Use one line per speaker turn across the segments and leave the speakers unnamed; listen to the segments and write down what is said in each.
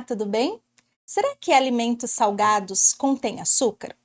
tudo bem? Será que alimentos salgados contêm açúcar?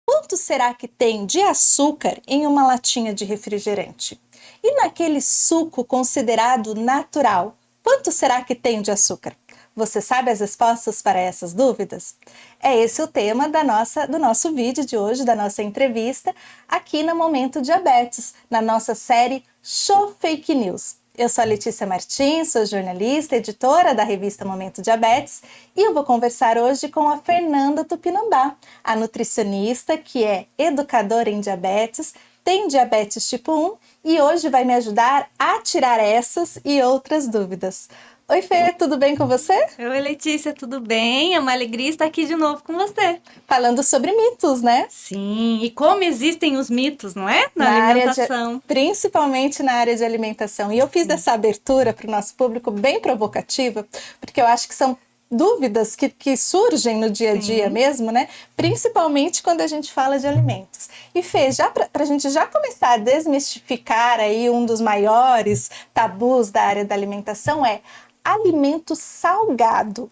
Quanto será que tem de açúcar em uma latinha de refrigerante? E naquele suco considerado natural, quanto será que tem de açúcar? Você sabe as respostas para essas dúvidas? É esse o tema do nosso vídeo de hoje, da nossa entrevista, aqui no Momento Diabetes, na nossa série Show Fake News. Eu sou a Letícia Martins, sou jornalista, editora da revista Momento Diabetes e eu vou conversar hoje com a Fernanda Tupinambá, a nutricionista que é educadora em diabetes, tem diabetes tipo 1 e hoje vai me ajudar a tirar essas e outras dúvidas. Oi, Fê, tudo bem com você?
Oi, Letícia, tudo bem? É uma alegria estar aqui de novo com você.
Falando sobre mitos, né?
Sim, e como existem os mitos, não é? Na alimentação.
Principalmente na área de alimentação. E eu fiz essa abertura para o nosso público bem provocativa, porque eu acho que são dúvidas que surgem no dia a dia mesmo, né? Principalmente quando a gente fala de alimentos. E Fê, já para a gente já começar a desmistificar aí um dos maiores tabus da área da alimentação é alimento salgado.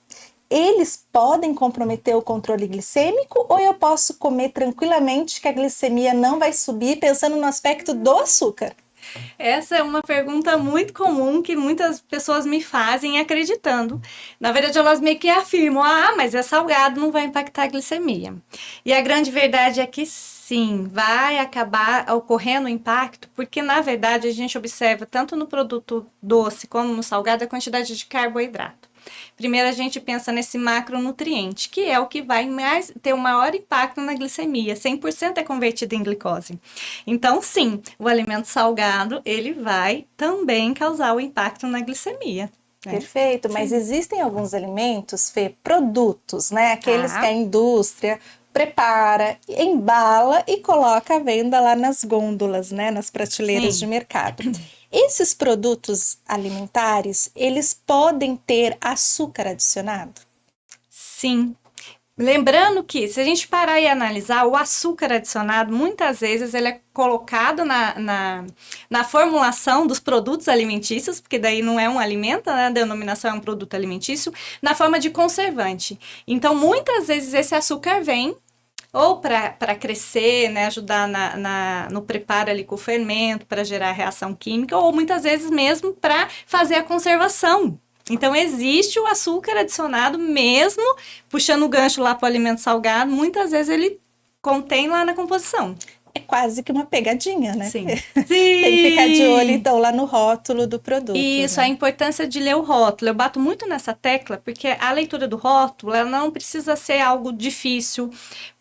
Eles podem comprometer o controle glicêmico ou eu posso comer tranquilamente que a glicemia não vai subir pensando no aspecto do açúcar?
Essa é uma pergunta muito comum que muitas pessoas me fazem acreditando. Na verdade, elas meio que afirmam, mas é salgado, não vai impactar a glicemia. E a grande verdade é que sim, vai acabar ocorrendo impacto, porque na verdade a gente observa tanto no produto doce como no salgado a quantidade de carboidrato. Primeiro a gente pensa nesse macronutriente, que é o que vai ter o maior impacto na glicemia. 100% é convertido em glicose. Então, sim, o alimento salgado, ele vai também causar o impacto na glicemia.
Perfeito, mas existem alguns alimentos, Fê, produtos, né? Aqueles que a indústria prepara, embala e coloca à venda lá nas gôndolas, né? Nas prateleiras de mercado. Esses produtos alimentares, eles podem ter açúcar adicionado?
Sim. Lembrando que, se a gente parar e analisar, o açúcar adicionado, muitas vezes, ele é colocado na formulação dos produtos alimentícios, porque daí não é um alimento, né? A denominação é um produto alimentício, na forma de conservante. Então, muitas vezes, esse açúcar vem ou para crescer, né, ajudar no preparo ali com o fermento, para gerar reação química, ou muitas vezes mesmo para fazer a conservação. Então, existe o açúcar adicionado mesmo, puxando o gancho lá para o alimento salgado, muitas vezes ele contém lá na composição.
É quase que uma pegadinha, né?
Sim.
Tem que ficar de olho, então, lá no rótulo do produto.
Isso,
né?
A importância de ler o rótulo. Eu bato muito nessa tecla, porque a leitura do rótulo, ela não precisa ser algo difícil.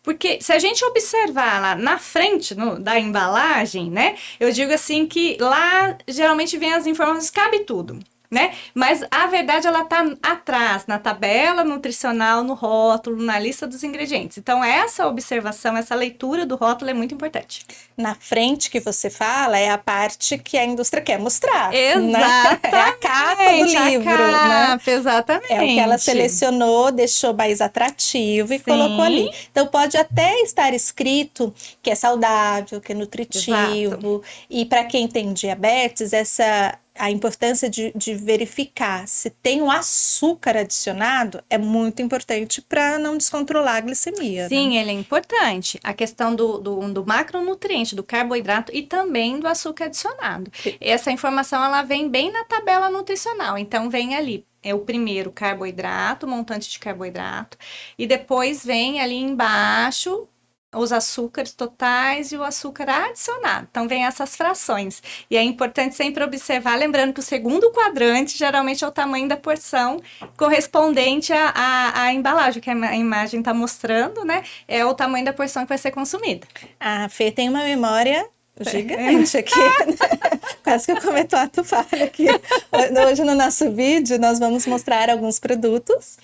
Porque se a gente observar lá na frente da embalagem, né? Eu digo assim que lá, geralmente, vem as informações, cabe tudo. Né? Mas a verdade ela está atrás, na tabela nutricional, no rótulo, na lista dos ingredientes. Então, essa observação, essa leitura do rótulo é muito importante.
Na frente que você fala é a parte que a indústria quer mostrar.
Exatamente.
Né? É a capa do livro. Né?
Exatamente.
É o que ela selecionou, deixou mais atrativo e colocou ali. Então, pode até estar escrito que é saudável, que é nutritivo. Exato. E para quem tem diabetes, a importância de verificar se tem um açúcar adicionado é muito importante para não descontrolar a glicemia.
Sim,
né?
ele é importante. A questão do macronutriente, do carboidrato e também do açúcar adicionado. Essa informação ela vem bem na tabela nutricional. Então, vem ali. É o primeiro carboidrato, montante de carboidrato. E depois vem ali embaixo os açúcares totais e o açúcar adicionado. Então, vem essas frações. E é importante sempre observar, lembrando que o segundo quadrante geralmente é o tamanho da porção correspondente à embalagem, que a imagem está mostrando, né? É o tamanho da porção que vai ser consumida.
A Fê tem uma memória gigante aqui. Quase que eu cometo ato falho aqui. Hoje no nosso vídeo nós vamos mostrar alguns produtos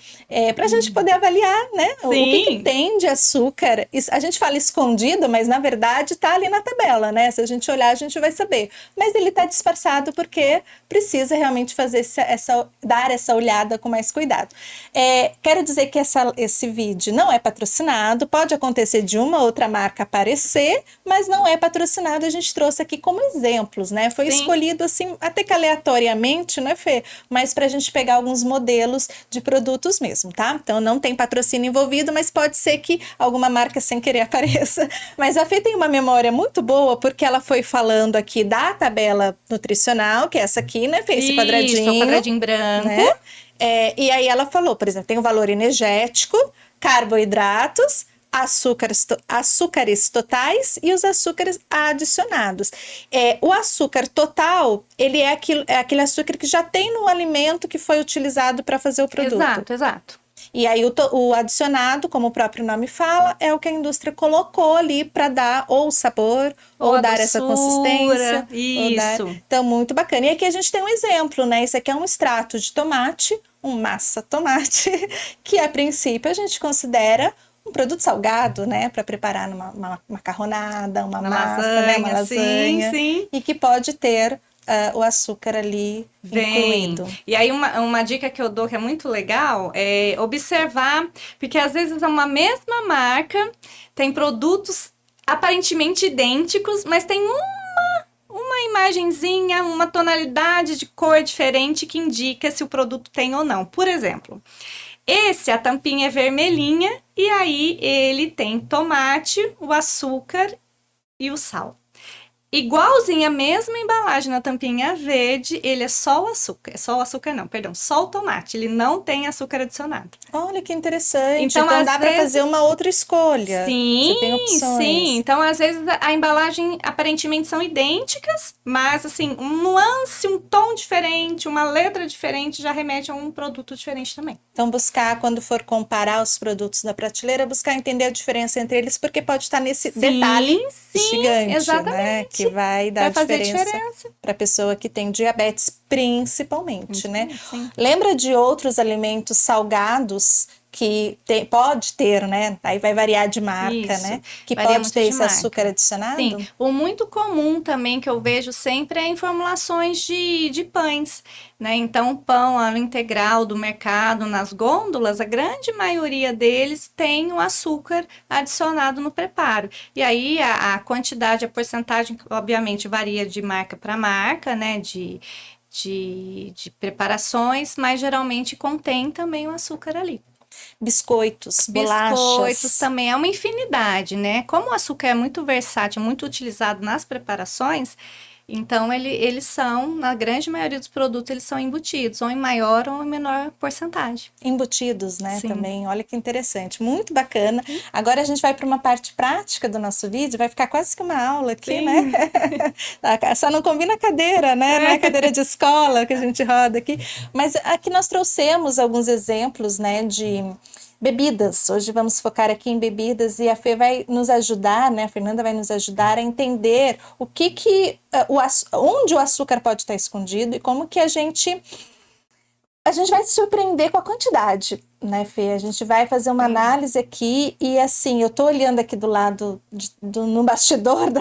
para a gente poder avaliar, né? O que tem de açúcar. A gente fala escondido, mas na verdade está ali na tabela, né? Se a gente olhar, a gente vai saber. Mas ele está disfarçado porque precisa realmente fazer dar essa olhada com mais cuidado. Quero dizer que esse vídeo não é patrocinado, pode acontecer de uma ou outra marca aparecer, mas não é patrocinado, a gente trouxe aqui como exemplos, né? Foi foi
Sim.
escolhido assim, até que aleatoriamente, né, Fê? Mas para a gente pegar alguns modelos de produtos mesmo, tá? Então não tem patrocínio envolvido, mas pode ser que alguma marca sem querer apareça. Mas a Fê tem uma memória muito boa, porque ela foi falando aqui da tabela nutricional, que é essa aqui, né, Fê? Esse
Isso, é o
quadradinho,
quadradinho branco.
né? E aí ela falou, por exemplo, tem o valor energético, carboidratos, açúcares totais e os açúcares adicionados. O açúcar total, ele é aquele açúcar que já tem no alimento que foi utilizado para fazer o produto.
Exato, exato.
E aí o adicionado, como o próprio nome fala, é o que a indústria colocou ali para dar ou sabor,
Ou
ou
a
dar essa consistência.
doçura, isso.
Então, muito bacana. E aqui a gente tem um exemplo, né? Isso aqui é um extrato de tomate, um massa tomate, que a princípio a gente considera um produto salgado, né? Para preparar uma macarronada, uma massa, né? Uma lasanha.
Sim.
E que pode ter o açúcar ali incluído.
E aí uma dica que eu dou que é muito legal é observar, porque às vezes é uma mesma marca, tem produtos aparentemente idênticos, mas tem uma imagenzinha, uma tonalidade de cor diferente que indica se o produto tem ou não. Por exemplo, a tampinha é vermelhinha e aí ele tem tomate, o açúcar e o sal. Igualzinho a mesma embalagem na tampinha verde, ele é só o açúcar. Só o tomate. Ele não tem açúcar adicionado.
Olha que interessante.
Então
dá para fazer uma outra escolha.
Sim,
você tem opções.
Sim. Então, às vezes, a embalagem aparentemente são idênticas, mas assim, um nuance, um tom diferente, uma letra diferente já remete a um produto diferente também.
Então, buscar, quando for comparar os produtos na prateleira, buscar entender a diferença entre eles, porque pode estar nesse detalhe gigante,
exatamente.
né? Que vai dar diferença para a pessoa que tem diabetes, principalmente, né?
Sim.
Lembra de outros alimentos salgados que pode ter, né? Aí vai variar de marca, né? Que pode ter esse açúcar adicionado?
Sim. O muito comum também que eu vejo sempre é em formulações de pães, né? Então, pão integral do mercado, nas gôndolas, a grande maioria deles tem o açúcar adicionado no preparo. E aí, a quantidade, a porcentagem, obviamente, varia de marca para marca, né? De preparações, mas geralmente contém também o açúcar ali.
Biscoitos, bolachas.
Biscoitos também é uma infinidade, né? Como o açúcar é muito versátil, muito utilizado nas preparações, então eles são, na grande maioria dos produtos, eles são embutidos, ou em maior ou em menor porcentagem.
Embutidos, né?
Sim.
Também, olha que interessante, muito bacana. Agora a gente vai para uma parte prática do nosso vídeo, vai ficar quase que uma aula aqui,
Sim.
né? Só não combina a cadeira, né? Não é cadeira de escola que a gente roda aqui. Mas aqui nós trouxemos alguns exemplos, né, de bebidas. Hoje vamos focar aqui em bebidas e a Fê vai nos ajudar, né? A Fernanda vai nos ajudar a entender onde o açúcar pode estar escondido e como que a gente vai se surpreender com a quantidade, né, Fê? A gente vai fazer uma análise aqui e, assim, eu tô olhando aqui do lado, no bastidor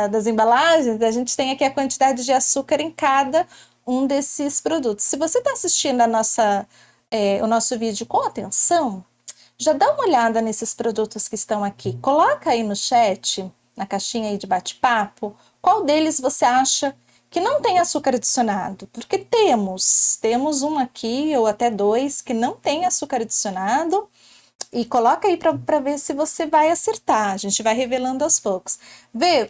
das embalagens, a gente tem aqui a quantidade de açúcar em cada um desses produtos. Se você está assistindo o nosso vídeo com atenção, já dá uma olhada nesses produtos que estão aqui. Coloca aí no chat, na caixinha aí de bate-papo, qual deles você acha que não tem açúcar adicionado, porque temos um aqui ou até dois que não tem açúcar adicionado, e coloca aí para ver se você vai acertar. A gente vai revelando aos poucos.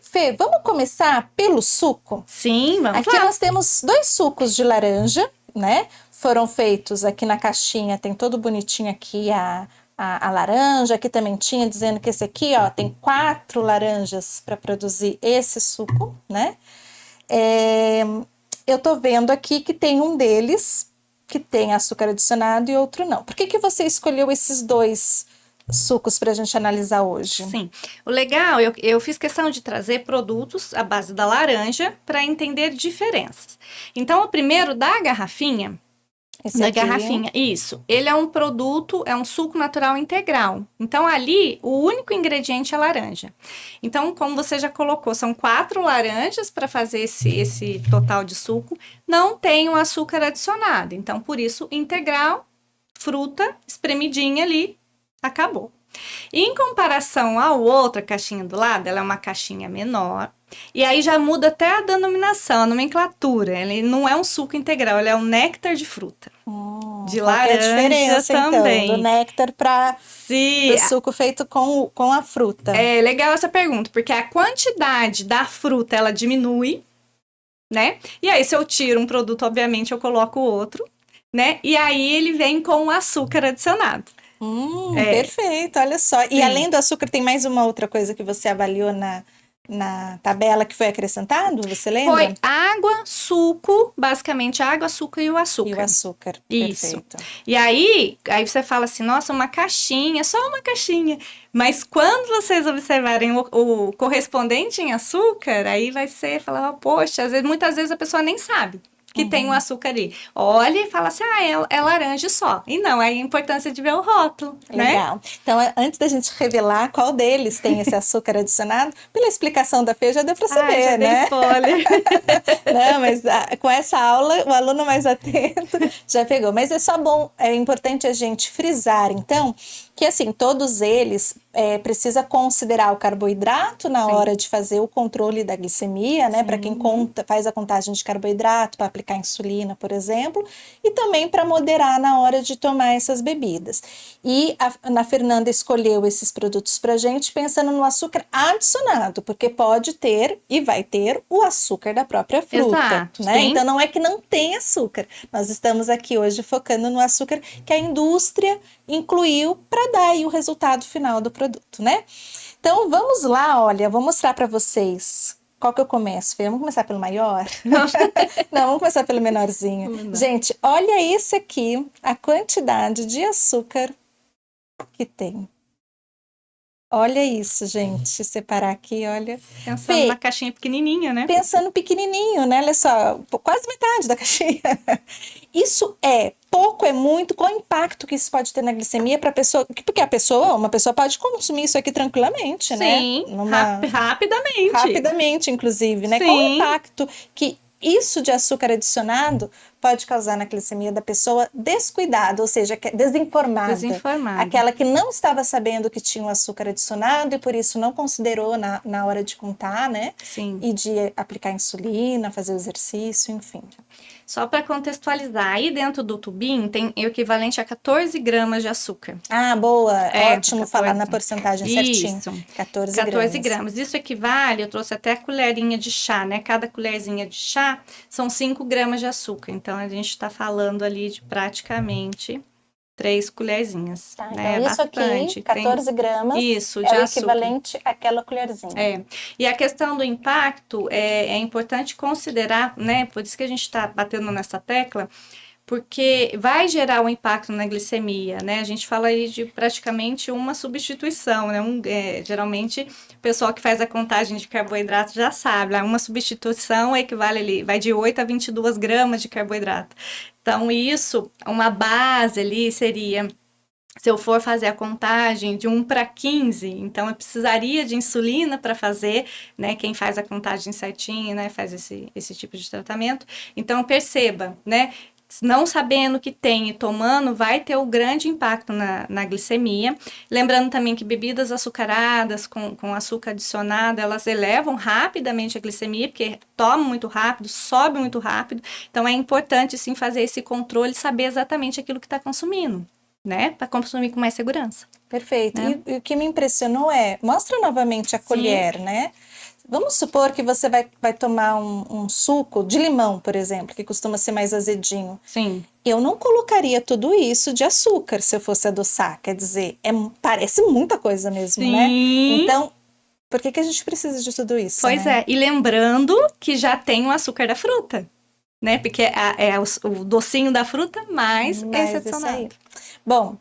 Fê, vamos começar pelo suco?
Sim, vamos
aqui
lá.
Nós temos 2 sucos de laranja, né? Foram feitos aqui na caixinha, tem todo bonitinho aqui a laranja, aqui também tinha dizendo que esse aqui, ó, tem 4 laranjas para produzir esse suco, né? Eu tô vendo aqui que tem um deles que tem açúcar adicionado e outro não. Por que você escolheu esses 2 sucos para a gente analisar hoje?
Sim, o legal, eu fiz questão de trazer produtos à base da laranja para entender diferenças. Então, o primeiro da garrafinha, isso. Ele é um produto, é um suco natural integral. Então, ali, o único ingrediente é laranja. Então, como você já colocou, são 4 laranjas para fazer esse total de suco. Não tem o açúcar adicionado. Então, por isso, integral, fruta, espremidinha ali, acabou. E em comparação à outra caixinha do lado, ela é uma caixinha menor. E aí já muda até a denominação, a nomenclatura. Ele não é um suco integral, ele é um néctar de fruta. De
Qual que é a
laranja
diferença, então, do
também.
néctar para
Sim,
o suco feito com a fruta?
é legal essa pergunta, porque a quantidade da fruta, ela diminui, né? E aí, se eu tiro um produto, obviamente, eu coloco outro, né? E aí, ele vem com o açúcar adicionado.
Perfeito, olha só. E
Sim.
além do açúcar, tem mais uma outra coisa que você avaliou na tabela que foi acrescentado? Você lembra?
Foi água, suco, basicamente água, açúcar e o açúcar.
E o açúcar,
Isso.
perfeito.
E aí você fala assim, nossa, uma caixinha, só uma caixinha. Mas quando vocês observarem o correspondente em açúcar, aí vai ser, falar, poxa, muitas vezes a pessoa nem sabe que tem um açúcar ali. Olha e fala assim, é laranja só. E não, é a importância de ver o rótulo, né?
Legal. Então, antes da gente revelar qual deles tem esse açúcar adicionado, pela explicação da Fê já deu para saber,
já dei
né?
spoiler.
Não, mas com essa aula, o aluno mais atento já pegou. Mas é só bom, é importante a gente frisar, então, que assim, todos eles precisa considerar o carboidrato na hora de fazer o controle da glicemia, né? Para quem faz a contagem de carboidrato, para aplicar insulina, por exemplo, e também para moderar na hora de tomar essas bebidas. E a Fernanda escolheu esses produtos para gente pensando no açúcar adicionado, porque pode ter e vai ter o açúcar da própria fruta.
Exato,
né? Então não é que não tem açúcar. Nós estamos aqui hoje focando no açúcar que a indústria incluiu para dar aí o resultado final do produto, né? Então vamos lá, olha, vou mostrar para vocês. Qual que eu começo, Fê? Vamos começar pelo maior? Não, vamos começar pelo menorzinho. Gente, olha esse aqui, a quantidade de açúcar que tem. Olha isso, gente. Separar aqui, olha.
Pensando na caixinha pequenininha, né?
Pensando pequenininho, né? Olha só, quase metade da caixinha. Isso é pouco, é muito? Qual o impacto que isso pode ter na glicemia para a pessoa? Porque uma pessoa pode consumir isso aqui tranquilamente, né?
Sim, rapidamente.
Rapidamente, inclusive, né?
Sim.
Qual o impacto que isso de açúcar adicionado pode causar na glicemia da pessoa descuidada, ou seja, desinformada. Aquela que não estava sabendo que tinha o açúcar adicionado e por isso não considerou na hora de contar, né?
Sim.
E de aplicar insulina, fazer o exercício, enfim.
Só para contextualizar, aí dentro do tubinho tem o equivalente a 14 gramas de açúcar.
Ah, boa. Ótimo falar na porcentagem certinho.
Isso.
14
gramas. Isso equivale, eu trouxe até a colherinha de chá, né? Cada colherzinha de chá são 5 gramas de açúcar. Então, a gente está falando ali de praticamente 3 colherzinhas.
Tá,
né?
então isso
bastante.
aqui, 14 gramas,
isso, de
é o
açúcar.
equivalente àquela colherzinha.
E a questão do impacto é importante considerar, né? Por isso que a gente está batendo nessa tecla, porque vai gerar um impacto na glicemia, né? A gente fala aí de praticamente uma substituição, né? Geralmente, o pessoal que faz a contagem de carboidrato já sabe, uma substituição equivale ali, vai de 8 a 22 gramas de carboidrato. Então, isso, uma base ali seria... Se eu for fazer a contagem de 1 para 15, então eu precisaria de insulina para fazer, né? Quem faz a contagem certinha, né? Faz esse tipo de tratamento. Então, perceba, né? Não sabendo que tem e tomando, vai ter um grande impacto na glicemia. Lembrando também que bebidas açucaradas com açúcar adicionado, elas elevam rapidamente a glicemia, porque tomam muito rápido, sobe muito rápido. Então, é importante, sim, fazer esse controle, saber exatamente aquilo que está consumindo, né? Para consumir com mais segurança.
Perfeito.
Né?
E o que me impressionou mostra novamente a colher, né? Vamos supor que você vai tomar um suco de limão, por exemplo, que costuma ser mais azedinho.
Sim.
Eu não colocaria tudo isso de açúcar se eu fosse adoçar. Quer dizer, parece muita coisa mesmo,
Sim.
né? Então, por que a gente precisa de tudo isso?
Pois
né?
E lembrando que já tem o açúcar da fruta, né? Porque é o docinho da fruta mais esse adicionado.
Bom,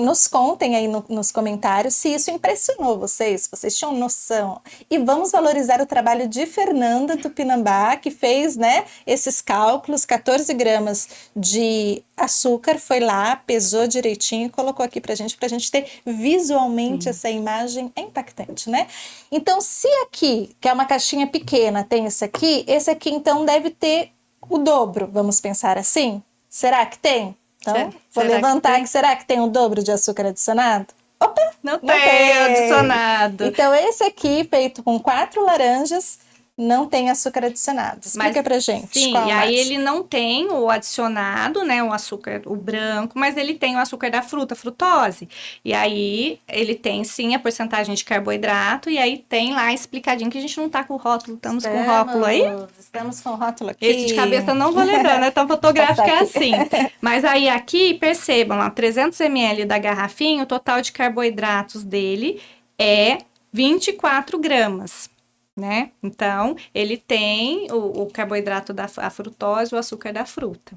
nos contem aí nos comentários se isso impressionou vocês tinham noção. E vamos valorizar o trabalho de Fernanda Tupinambá, que fez, né, esses cálculos, 14 gramas de açúcar, foi lá, pesou direitinho e colocou aqui pra gente ter visualmente essa imagem, é impactante, né? Então, se aqui, que é uma caixinha pequena, tem esse aqui então deve ter o dobro, vamos pensar assim? Será que tem? Então, vou levantar aqui. Será que tem o dobro de açúcar adicionado? Opa!
Não tem adicionado.
Então, esse aqui, feito com 4 laranjas, não tem açúcar adicionado. Explica pra gente.
Sim,
qual
e
a
aí
mágica.
ele não tem o adicionado, né, o açúcar, o branco, mas ele tem o açúcar da fruta, a frutose. E aí ele tem sim a porcentagem de carboidrato, e aí tem lá explicadinho que a gente não tá com o rótulo, estamos com o rótulo aí?
Estamos com o rótulo aqui.
Esse de cabeça eu não vou lembrar, né? Então fotográfico é assim. Mas aí aqui, percebam, lá, 300 ml da garrafinha, o total de carboidratos dele é 24 gramas. Né? Então, ele tem o carboidrato da a frutose, o açúcar da fruta.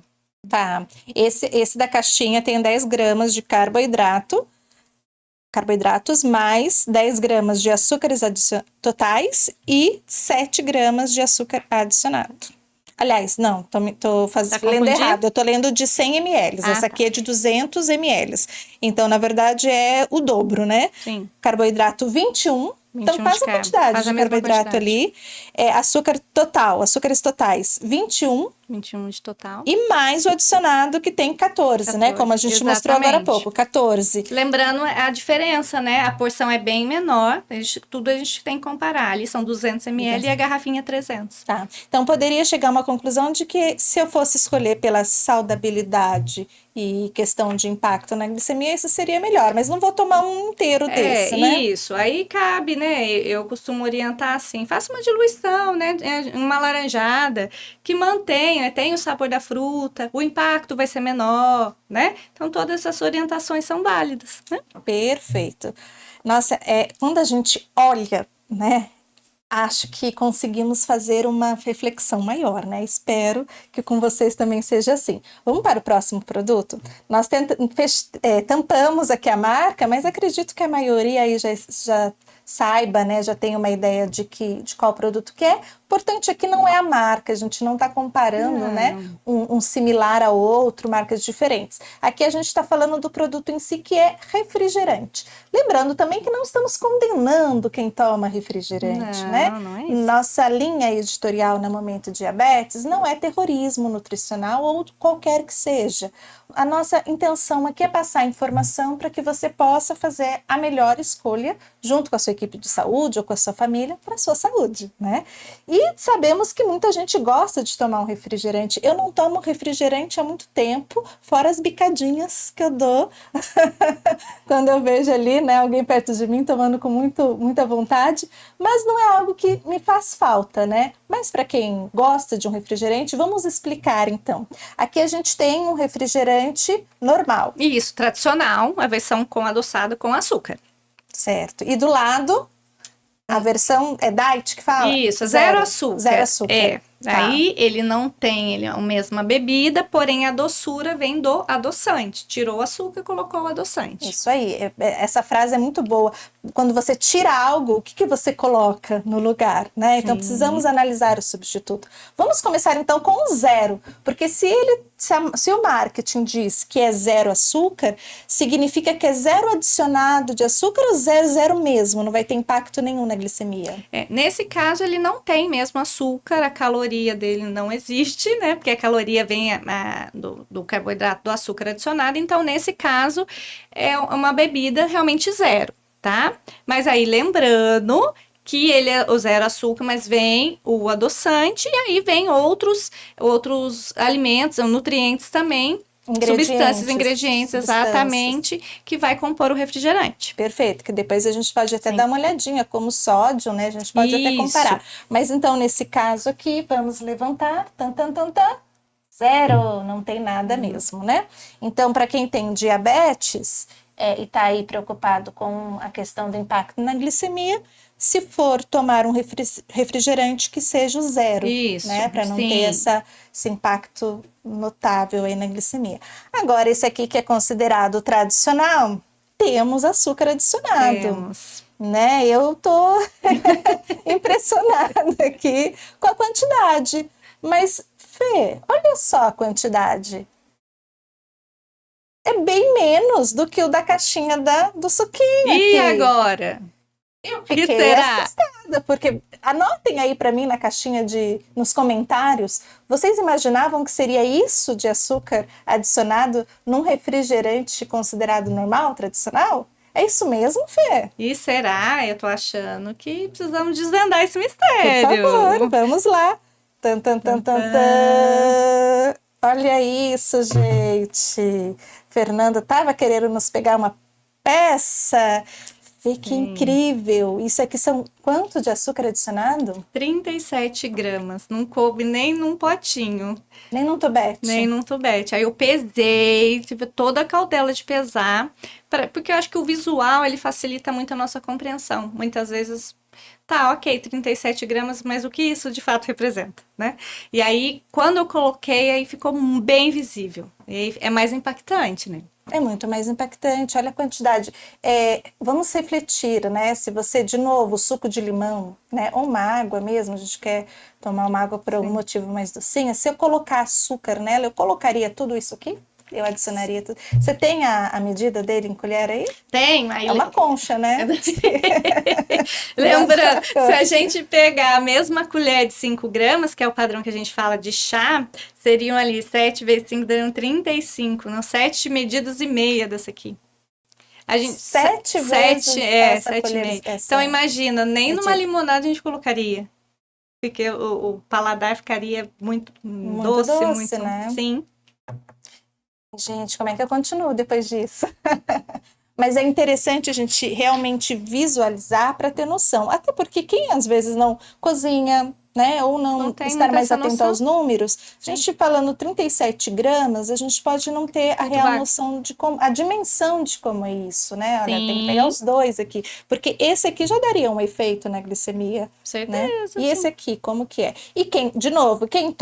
Tá. Esse da caixinha tem 10 gramas de carboidratos, mais 10 gramas de açúcares totais e 7 gramas de açúcar adicionado. Aliás, não, tô lendo errado. Eu tô lendo de 100 ml. Essa aqui é de 200 ml. Então, na verdade, é o dobro, né?
Sim.
Carboidrato 21. Então, faz a quantidade de carboidrato ali. Açúcar total, açúcares totais, 21.
21 de total.
E mais o adicionado que tem 14, né? Como a gente mostrou agora há pouco, 14.
Lembrando a diferença, né? A porção é bem menor, tudo a gente tem que comparar. Ali são 200 ml e a garrafinha 300.
Tá. Então, poderia chegar a uma conclusão de que se eu fosse escolher pela saudabilidade e questão de impacto na glicemia, isso seria melhor. Mas não vou tomar um inteiro desse, né?
Isso. Aí cabe, né? Eu costumo orientar assim, faça uma diluição, né? Uma laranjada que mantenha, tem o sabor da fruta, o impacto vai ser menor, né? Então, todas essas orientações são válidas, né?
Perfeito. Nossa, quando a gente olha, né? Acho que conseguimos fazer uma reflexão maior, né? Espero que com vocês também seja assim. Vamos para o próximo produto? Nós tampamos aqui a marca, mas acredito que a maioria aí já saiba, né? Já tem uma ideia de qual produto que é. O importante aqui não é a marca, a gente não está comparando, né? Um similar ao outro, marcas diferentes. Aqui a gente está falando do produto em si, que é refrigerante. Lembrando também que não estamos condenando quem toma refrigerante, né?
Não é isso.
Nossa linha editorial na Momento Diabetes não é terrorismo nutricional ou qualquer que seja. A nossa intenção aqui é passar informação para que você possa fazer a melhor escolha junto com a sua equipe de saúde ou com a sua família para a sua saúde, né? E sabemos que muita gente gosta de tomar um refrigerante. Eu não tomo refrigerante há muito tempo, fora as bicadinhas que eu dou quando eu vejo ali, né, alguém perto de mim tomando com muita vontade, mas não é algo que me faz falta, né? Mas para quem gosta de um refrigerante, vamos explicar então. Aqui a gente tem um refrigerante normal.
Isso, tradicional, a versão com adoçado com açúcar.
Certo. E do lado, a versão é diet que fala?
Isso, zero açúcar.
Zero açúcar.
É.
Tá.
Aí ele não tem a mesma bebida, porém a doçura vem do adoçante. Tirou o açúcar e colocou o adoçante.
Isso aí, essa frase é muito boa. Quando você tira algo, o que você coloca no lugar, né? Então precisamos analisar o substituto. Vamos começar então com o zero, porque se o marketing diz que é zero açúcar, significa que é zero adicionado de açúcar ou zero mesmo, não vai ter impacto nenhum na glicemia.
Nesse caso, ele não tem mesmo açúcar, a caloria dele não existe, né? Porque a caloria vem do carboidrato, do açúcar adicionado. Então, nesse caso, é uma bebida realmente zero, tá? Mas aí, lembrando que ele é o zero açúcar, mas vem o adoçante e aí vem outros alimentos, nutrientes também, ingredientes, exatamente, que vai compor o refrigerante.
Perfeito, que depois a gente pode até dar uma olhadinha, como sódio, né? A gente pode até comparar. Mas então, nesse caso aqui, vamos levantar, zero, não tem nada mesmo, né? Então, para quem tem diabetes e está aí preocupado com a questão do impacto na glicemia, se for tomar um refrigerante que seja o zero, né? Para não ter esse impacto notável aí na glicemia. Agora, esse aqui que é considerado tradicional, temos açúcar adicionado.
Temos.
Né? Eu tô impressionada aqui com a quantidade. Mas, Fê, olha só a quantidade. É bem menos do que o da caixinha do suquinho
E
aqui.
agora?
Eu fiquei assustada, porque anotem aí para mim na caixinha nos comentários, vocês imaginavam que seria isso de açúcar adicionado num refrigerante considerado normal, tradicional? É isso mesmo, Fê?
E será? Eu tô achando que precisamos desvendar esse
Por
mistério.
favor, vamos lá. Tan, tan, tan, tan, tan. Olha isso, gente. Fernanda estava querendo nos pegar uma peça. Vê que incrível. Isso aqui são quanto de açúcar adicionado?
37 gramas. Não coube nem num potinho,
Nem num tubete.
nem num tubete. Aí eu pesei, tive toda a cautela de pesar, porque eu acho que o visual, ele facilita muito a nossa compreensão. Muitas vezes, tá, ok, 37 gramas, mas o que isso de fato representa, né? E aí, quando eu coloquei, aí ficou bem visível. E aí é mais impactante, né?
É muito mais impactante, olha a quantidade. Vamos refletir, né? Se você, de novo, suco de limão, né? Ou uma água mesmo, a gente quer tomar uma água por algum motivo mais docinha. Se eu colocar açúcar nela, eu colocaria tudo isso aqui? Eu adicionaria tudo. Você tem a medida dele em colher aí?
Tem, aí
É uma concha, né?
Lembrando, se a gente pegar a mesma colher de 5 gramas, que é o padrão que a gente fala de chá, seriam ali 7 vezes 5, dando 35, não, 7 medidas e meia dessa aqui. A gente,
7 vezes essa
7 e
colher.
meia. Então imagina, nem numa limonada a gente colocaria. Porque o paladar ficaria muito doce, muito,
né?
Sim.
Gente, como é que eu continuo depois disso? Mas é interessante a gente realmente visualizar para ter noção. Até porque quem às vezes não cozinha, né, ou não estar mais atento aos números, a gente falando 37 gramas, a gente pode não ter a real noção de como, a dimensão de como é isso, né? Olha, tem que pegar os dois aqui, porque esse aqui já daria um efeito na glicemia,
certeza,
né? E esse aqui, como que é? E quem, de novo, quem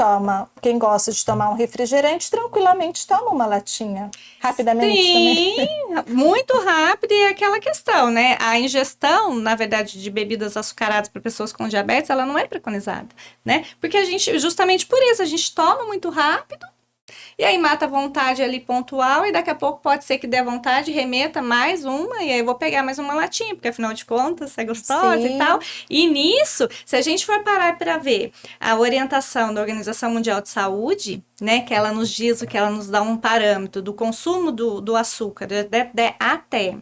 gosta de tomar um refrigerante, tranquilamente toma uma latinha, rapidamente também.
Sim, muito rápido, e é aquela questão, né? A ingestão, na verdade, de bebidas açucaradas para pessoas com diabetes, ela não é preconizada, né? Porque a gente, justamente por isso, a gente toma muito rápido, e aí mata a vontade ali pontual, e daqui a pouco pode ser que dê vontade, remeta mais uma, e aí eu vou pegar mais uma latinha, porque afinal de contas é gostosa e tal. E nisso, se a gente for parar para ver a orientação da Organização Mundial de Saúde, né, que ela nos diz, que ela nos dá um parâmetro do consumo do açúcar até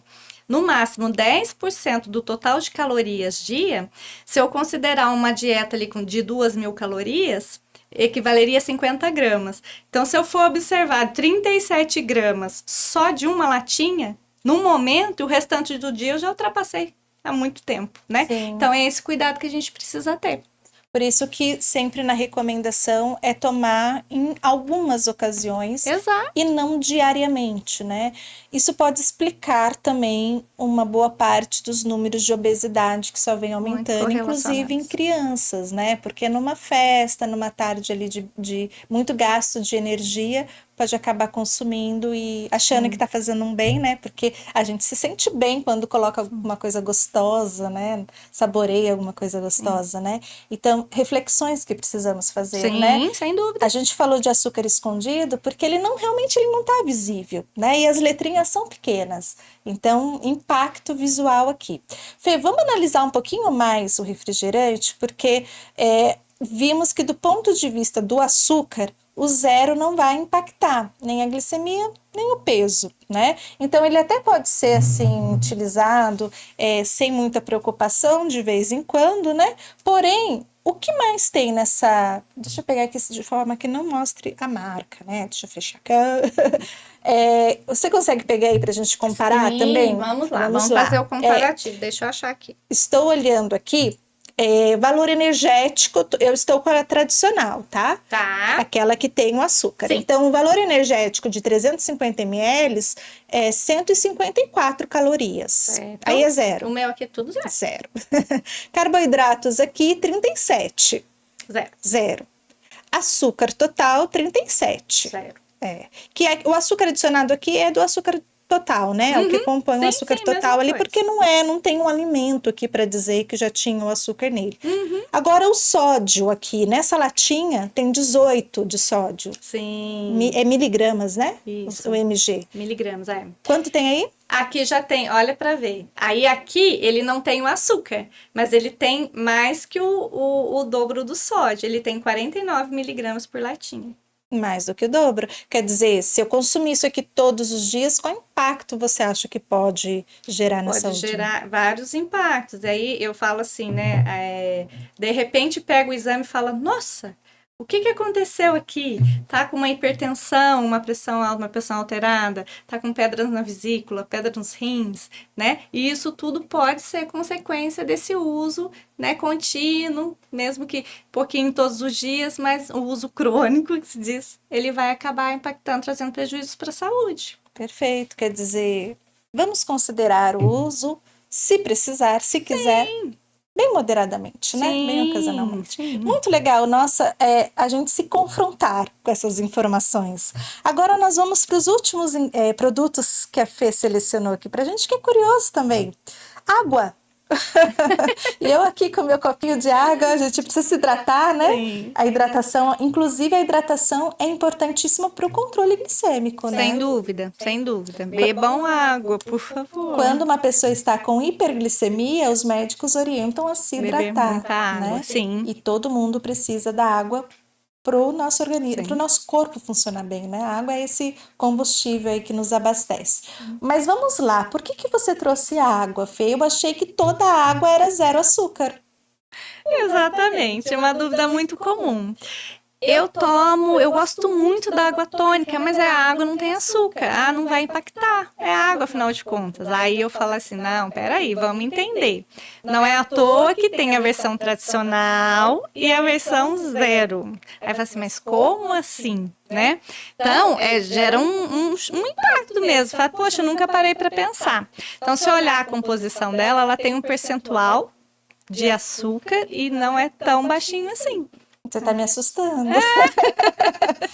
no máximo 10% do total de calorias dia, se eu considerar uma dieta ali de 2.000 calorias, equivaleria a 50 gramas. Então, se eu for observar 37 gramas só de uma latinha, no momento, o restante do dia eu já ultrapassei há muito tempo, né?
Sim.
Então, é esse cuidado que a gente precisa ter.
Por isso que sempre na recomendação é tomar em algumas ocasiões.
Exato.
E não diariamente, né? Isso pode explicar também uma boa parte dos números de obesidade que só vem aumentando, inclusive em crianças, né? Porque numa festa, numa tarde ali de muito gasto de energia, pode acabar consumindo e achando que tá fazendo um bem, né? Porque a gente se sente bem quando coloca alguma coisa gostosa, né? Saboreia alguma coisa gostosa, né? Então, reflexões que precisamos fazer, né?
Sim, sem dúvida.
A gente falou de açúcar escondido porque ele não tá visível, né? E as letrinhas são pequenas. Então, impacto visual aqui. Fê, vamos analisar um pouquinho mais o refrigerante, porque vimos que do ponto de vista do açúcar, o zero não vai impactar nem a glicemia, nem o peso, né? Então, ele até pode ser, assim, utilizado sem muita preocupação de vez em quando, né? Porém, o que mais tem nessa... Deixa eu pegar aqui de forma que não mostre a marca, né? Deixa eu fechar aqui. Você consegue pegar aí pra gente comparar também?
Vamos lá, vamos fazer o comparativo. Deixa eu achar aqui.
Estou olhando aqui. Valor energético, eu estou com a tradicional, tá?
Tá.
Aquela que tem o açúcar. Sim. Então, o valor energético de 350 ml é 154 calorias.
Certo.
Aí é zero.
O meu aqui é tudo zero.
Zero. Carboidratos aqui, 37. Zero. Açúcar total, 37.
Zero.
Que o açúcar adicionado aqui é do açúcar total, né? O que compõe o açúcar total ali, porque não tem um alimento aqui para dizer que já tinha o açúcar nele. Agora, o sódio aqui, nessa latinha, tem 18 de sódio.
Sim.
É miligramas, né?
Isso.
O mg.
Miligramas,
Quanto tem aí?
Aqui já tem, olha para ver. Aí aqui ele não tem o açúcar, mas ele tem mais que o dobro do sódio. Ele tem 49 miligramas por latinha.
Mais do que o dobro. Quer dizer, se eu consumir isso aqui todos os dias, qual impacto você acha que pode gerar na
Pode
saúde?
gerar vários impactos. Aí eu falo assim, né? De repente pega o exame e fala, nossa, o que aconteceu aqui? Tá com uma hipertensão, uma pressão alta, uma pressão alterada, tá com pedras na vesícula, pedra nos rins, né? E isso tudo pode ser consequência desse uso, né, contínuo, mesmo que pouquinho todos os dias, mas o uso crônico, que se diz, ele vai acabar impactando, trazendo prejuízos para a saúde.
Perfeito. Quer dizer, vamos considerar o uso, se precisar, se quiser, bem moderadamente, né? Bem ocasionalmente.
Sim.
Muito legal, nossa, a gente se confrontar com essas informações. Agora nós vamos para os últimos produtos que a Fê selecionou aqui pra gente, que é curioso também. Água. E eu aqui com meu copinho de água, a gente precisa se hidratar, né?
Sim.
A hidratação, inclusive a hidratação é importantíssima para o controle glicêmico, né?
Sem dúvida, sem dúvida. Bebam água, por favor.
Quando uma pessoa está com hiperglicemia, os médicos orientam a se
Beber
hidratar,
muita água,
né?
sim.
E todo mundo precisa da água para o nosso organismo, para o nosso corpo funcionar bem, né? A água é esse combustível aí que nos abastece. Mas vamos lá, por que você trouxe água, Fê? Eu achei que toda a água era zero açúcar.
Exatamente, é uma dúvida muito comum. Eu gosto muito da água tônica, mas a água não tem açúcar. Ah, não vai impactar. É água, afinal de contas. Aí eu falo assim, não, peraí, vamos entender. Não é à toa que tem a versão tradicional e a versão zero. Aí eu falo assim, mas como assim? Né? Então, gera um impacto mesmo. Fala, poxa, eu nunca parei para pensar. Então, se eu olhar a composição dela, ela tem um percentual de açúcar e não é tão baixinho assim.
Você tá me assustando.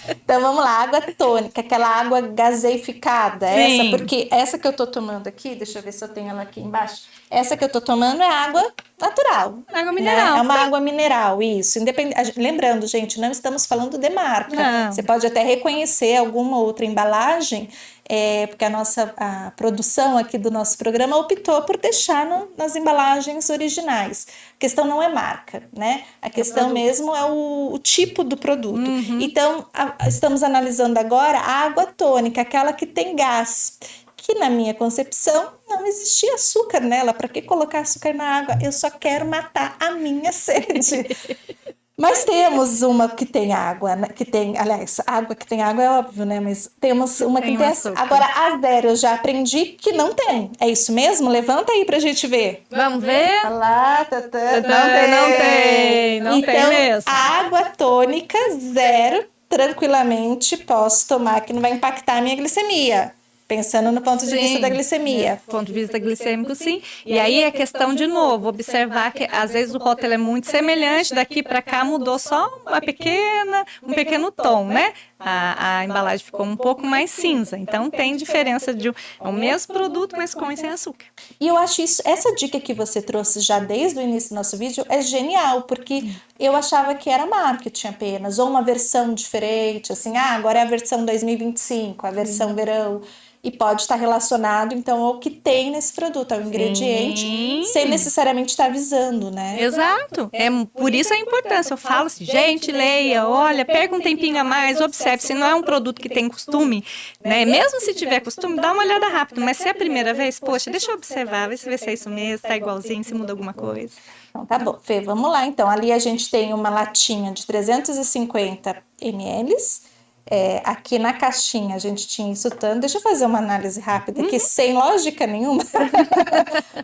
Então vamos lá, água tônica, aquela água gaseificada, essa, porque essa que eu tô tomando aqui, deixa eu ver se eu tenho ela aqui embaixo. Essa que eu tô tomando é água natural.
Água mineral.
Né? É uma água mineral, isso. Lembrando, gente, não estamos falando de marca.
Não.
Você pode até reconhecer alguma outra embalagem, porque a produção aqui do nosso programa optou por deixar nas embalagens originais. A questão não é marca, né? A questão mesmo é o tipo do produto. Então, estamos analisando agora a água tônica, aquela que tem gás, que na minha concepção não existia açúcar nela. Para que colocar açúcar na água? Eu só quero matar a minha sede. Mas temos uma que tem água, né? Aliás, água que tem água é óbvio, né? Mas temos uma que tem
açúcar.
Agora, a zero eu já aprendi que não tem. É isso mesmo? Levanta aí pra gente ver.
Vamos ver?
Olha lá,
Não tem mesmo.
A água tônica, zero, tranquilamente posso tomar, que não vai impactar a minha glicemia. Pensando no ponto de vista da glicemia.
Ponto de vista glicêmico, sim. E aí é questão, de novo, observar que às vezes o rótulo é muito semelhante, daqui para cá mudou só um pequeno tom, né? A embalagem ficou um pouco mais cinza. Então tem diferença de o mesmo produto, mas com e sem açúcar.
E eu acho essa dica que você trouxe já desde o início do nosso vídeo é genial, porque eu achava que era marketing apenas, ou uma versão diferente, assim, agora é a versão 2025, a versão verão. E pode estar relacionado, então, ao que tem nesse produto, ao ingrediente, sem necessariamente estar avisando, né?
Exato. Por isso a importância. Eu falo assim, gente, leia, olha, pega um tempinho a mais, observe. Se não é um produto que tem costume, né? Mesmo se tiver costume, dá uma olhada rápido. Mas se é a primeira vez, poxa, deixa eu observar, ver se é isso mesmo, tá igualzinho, se muda alguma coisa.
Então, tá bom, Fê, vamos lá. Então, ali a gente tem uma latinha de 350 ml. Aqui na caixinha a gente tinha isso tanto. Deixa eu fazer uma análise rápida aqui, sem lógica nenhuma.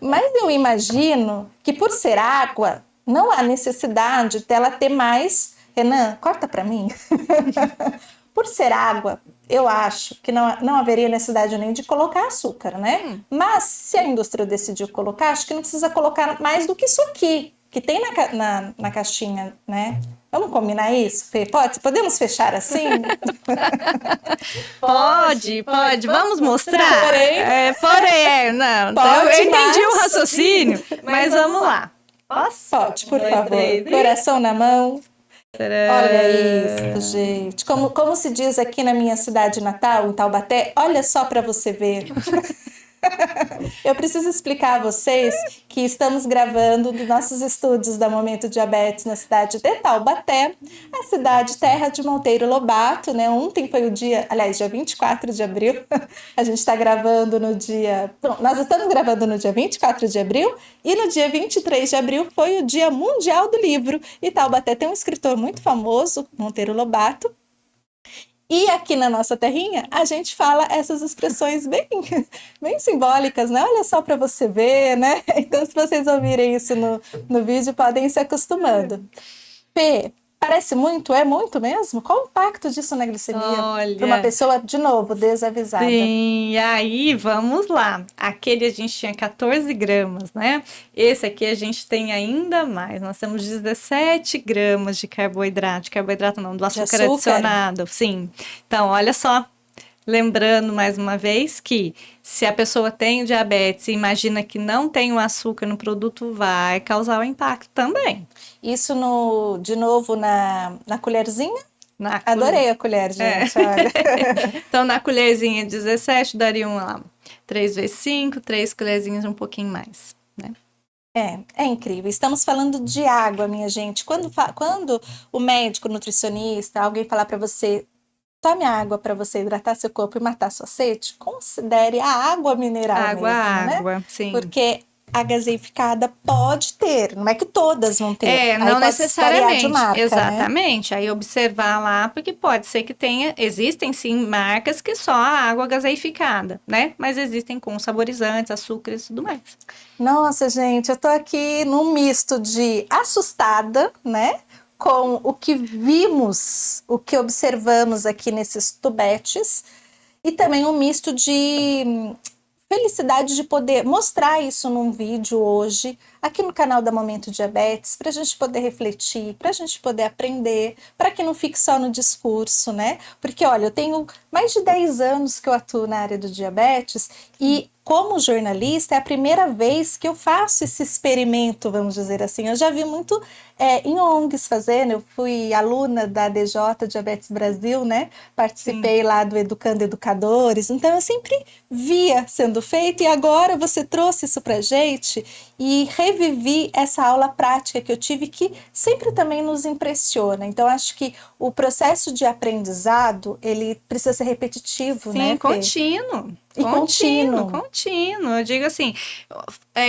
Mas eu imagino que por ser água, não há necessidade dela ter mais... Renan, corta para mim. Por ser água, eu acho que não haveria necessidade nem de colocar açúcar, né? Mas se a indústria decidiu colocar, acho que não precisa colocar mais do que isso aqui, que tem na caixinha, né? Vamos combinar isso, Fê? Podemos fechar assim?
Pode. Vamos mostrar? Não. Eu entendi o raciocínio, mas vamos lá. Posso?
Pode, por favor. 3, coração na mão. Olha isso, gente. Como se diz aqui na minha cidade natal, em Taubaté, olha só para você ver. Eu preciso explicar a vocês que estamos gravando dos nossos estúdios da Momento Diabetes na cidade de Taubaté, a cidade terra de Monteiro Lobato, né? Ontem foi o dia, aliás, dia 24 de abril. A gente está gravando no dia... Bom, nós estamos gravando no dia 24 de abril e no dia 23 de abril foi o Dia Mundial do Livro. E Taubaté tem um escritor muito famoso, Monteiro Lobato. E aqui na nossa terrinha, a gente fala essas expressões bem, bem simbólicas, né? Olha só para você ver, né? Então, se vocês ouvirem isso no vídeo, podem ir se acostumando. Fê, parece muito? É muito mesmo? Qual o impacto disso na glicemia? Para uma pessoa, de novo, desavisada.
Sim, e aí vamos lá. Aquele a gente tinha 14 gramas, né? Esse aqui a gente tem ainda mais. Nós temos 17 gramas de carboidrato. Carboidrato não, do açúcar adicionado. Sim. Então, olha só. Lembrando mais uma vez que se a pessoa tem diabetes e imagina que não tem o açúcar no produto, vai causar o impacto também.
Isso de novo na colherzinha? Adorei a colher, gente. Olha.
Então, na colherzinha 17, daria lá 3 vezes 5, 3 colherzinhas, um pouquinho mais, né?
É incrível. Estamos falando de água, minha gente. Quando o médico, nutricionista, alguém falar para você, tome água para você hidratar seu corpo e matar sua sede, considere a água mineral mesmo,
água,
né?
Sim.
Porque a gaseificada pode ter, não é que todas vão ter.
Não necessariamente,
de marca,
exatamente.
Né?
Aí observar lá, porque pode ser que existem sim marcas que só a água gaseificada, né? Mas existem com saborizantes, açúcares e tudo mais.
Nossa, gente, eu tô aqui num misto de assustada, né? Com o que vimos, o que observamos aqui nesses tubetes, e também um misto de felicidade de poder mostrar isso num vídeo hoje, aqui no canal da Momento Diabetes, para a gente poder refletir, para a gente poder aprender, para que não fique só no discurso, né? Porque, olha, eu tenho mais de 10 anos que eu atuo na área do diabetes e, como jornalista, é a primeira vez que eu faço esse experimento, vamos dizer assim. Eu já vi muito em ONGs fazendo, eu fui aluna da DJ Diabetes Brasil, né? Participei lá do Educando Educadores, então eu sempre via sendo feito e agora você trouxe isso pra gente e revivi essa aula prática que eu tive que sempre também nos impressiona. Então acho que o processo de aprendizado, ele precisa ser repetitivo,
Sim,
né, Fê?
Contínuo.
E contínuo.
Eu digo assim,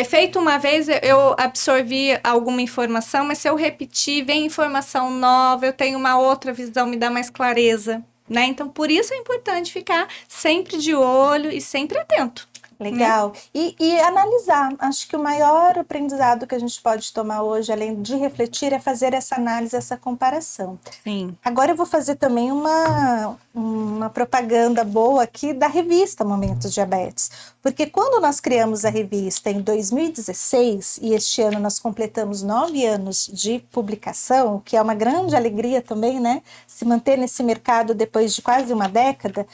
feito uma vez eu absorvi alguma informação, mas se eu repetir, vem informação nova, eu tenho uma outra visão, me dá mais clareza, né? Então, por isso é importante ficar sempre de olho e sempre atento.
Legal. E analisar. Acho que o maior aprendizado que a gente pode tomar hoje, além de refletir, é fazer essa análise, essa comparação.
Sim.
Agora eu vou fazer também uma propaganda boa aqui da revista Momento Diabetes. Porque quando nós criamos a revista em 2016, e este ano nós completamos 9 anos de publicação, que é uma grande alegria também, né? Se manter nesse mercado depois de quase uma década,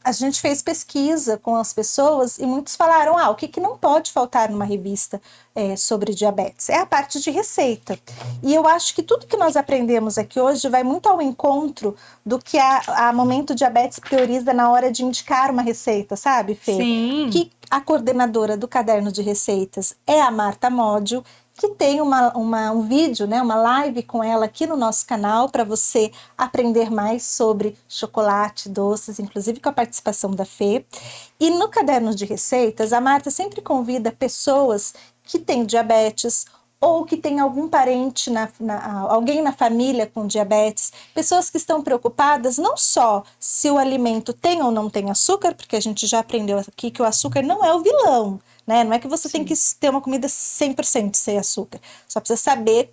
a gente fez pesquisa com as pessoas e muitos falaram, o que não pode faltar numa revista sobre diabetes? É a parte de receita. E eu acho que tudo que nós aprendemos aqui hoje vai muito ao encontro do que a Momento Diabetes prioriza na hora de indicar uma receita, sabe, Fê?
Sim.
Que a coordenadora do caderno de receitas é a Marta Módio, que tem um vídeo, né, uma live com ela aqui no nosso canal para você aprender mais sobre chocolate, doces, inclusive com a participação da Fê. E no caderno de receitas, a Marta sempre convida pessoas que têm diabetes ou que tem algum parente, alguém na família com diabetes, pessoas que estão preocupadas não só se o alimento tem ou não tem açúcar, porque a gente já aprendeu aqui que o açúcar não é o vilão, né? Não é que você tem que ter uma comida 100% sem açúcar, só precisa saber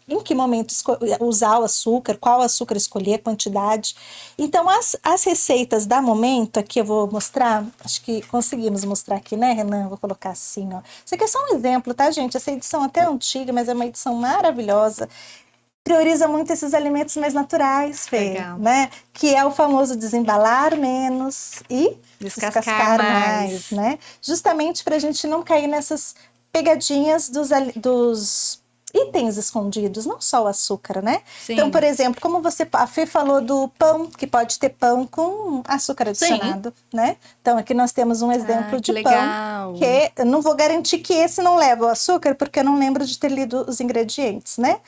em que momento usar o açúcar, qual açúcar escolher, a quantidade. Então, as receitas da Momento, aqui eu vou mostrar, acho que conseguimos mostrar aqui, né, Renan? Vou colocar assim, ó. Isso aqui é só um exemplo, tá, gente? Essa edição até é antiga, mas é uma edição maravilhosa. Prioriza muito esses alimentos mais naturais, Fê, né? Que é o famoso desembalar menos e descascar mais, né? Justamente para a gente não cair nessas pegadinhas dos itens escondidos, não só o açúcar, né?
Sim.
Então, por exemplo, como a Fê falou do pão, que pode ter pão com açúcar adicionado, né? Então, aqui nós temos um exemplo de
legal.
pão, que eu não vou garantir que esse não leva o açúcar, porque eu não lembro de ter lido os ingredientes, né?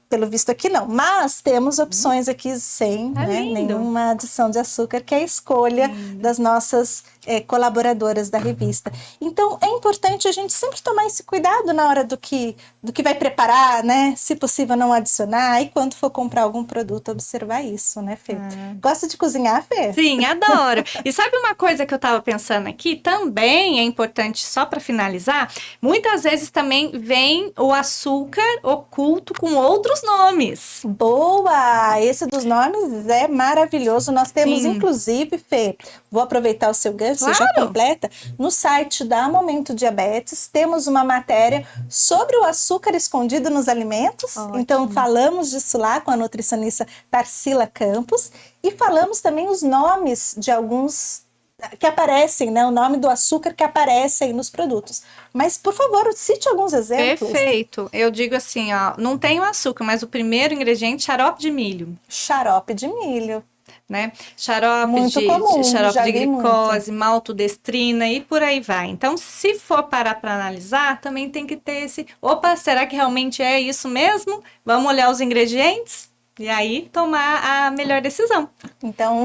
Pelo visto aqui não, mas temos opções aqui sem, né, nenhuma adição de açúcar, que é a escolha das nossas colaboradoras da revista. Então é importante a gente sempre tomar esse cuidado na hora do que vai preparar, né? Se possível não adicionar, e quando for comprar algum produto, observar isso, né, Fê? Gosta de cozinhar, Fê?
Sim, adoro. E sabe uma coisa que eu tava pensando aqui? Também é importante, só para finalizar, muitas vezes também vem o açúcar oculto com outros nomes.
Boa! Esse dos nomes é maravilhoso. Nós temos, inclusive, Fê, vou aproveitar o seu gancho, você já completa. No site da Momento Diabetes, temos uma matéria sobre o açúcar escondido nos alimentos.
Ótimo.
Então, falamos disso lá com a nutricionista Tarsila Campos. E falamos também os nomes de alguns que aparecem, né? O nome do açúcar que aparece aí nos produtos. Mas, por favor, cite alguns exemplos.
Perfeito. Eu digo assim, ó, não tem o açúcar, mas o primeiro ingrediente, xarope de milho.
Xarope de milho.
Né? Xarope
muito
de
comum,
xarope
já
de
vi
glicose, maltodestrina e por aí vai. Então, se for parar para analisar, também tem que ter esse, opa, será que realmente é isso mesmo? Vamos olhar os ingredientes e aí tomar a melhor decisão.
Então,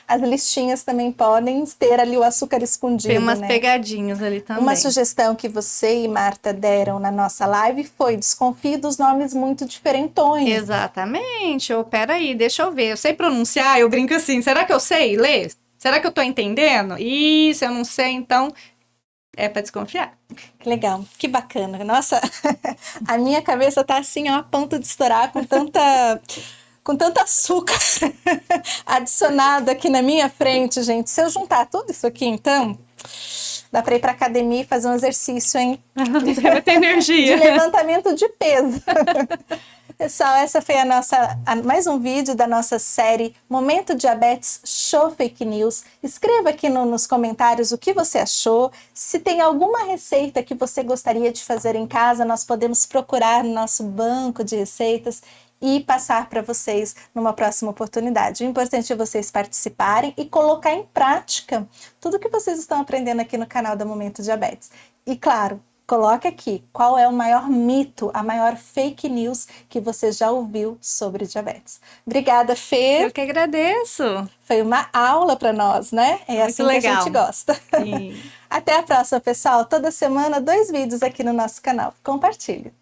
as listinhas também podem ter ali o açúcar escondido,
tem umas
né?
pegadinhas ali também.
Uma sugestão que você e Marta deram na nossa live foi: desconfie dos nomes muito diferentões.
Exatamente. Ou peraí, deixa eu ver. Eu sei pronunciar, eu brinco assim, será que eu sei ler? Será que eu tô entendendo? Isso, eu não sei, então é para desconfiar.
Que legal, que bacana. Nossa, a minha cabeça tá assim, ó, a ponto de estourar com tanto açúcar adicionado aqui na minha frente, gente. Se eu juntar tudo isso aqui, então, dá para ir para academia e fazer um exercício, hein?
Vai ter energia.
De levantamento de peso. Pessoal, essa foi mais um vídeo da nossa série Momento Diabetes Show Fake News. Escreva aqui nos comentários o que você achou. Se tem alguma receita que você gostaria de fazer em casa, nós podemos procurar no nosso banco de receitas e passar para vocês numa próxima oportunidade. O importante é vocês participarem e colocar em prática tudo que vocês estão aprendendo aqui no canal da Momento Diabetes. E claro, coloque aqui qual é o maior mito, a maior fake news que você já ouviu sobre diabetes. Obrigada, Fê.
Eu que agradeço.
Foi uma aula para nós, né? É assim que a gente gosta.
Sim.
Até a próxima, pessoal. Toda semana 2 vídeos aqui no nosso canal. Compartilhe.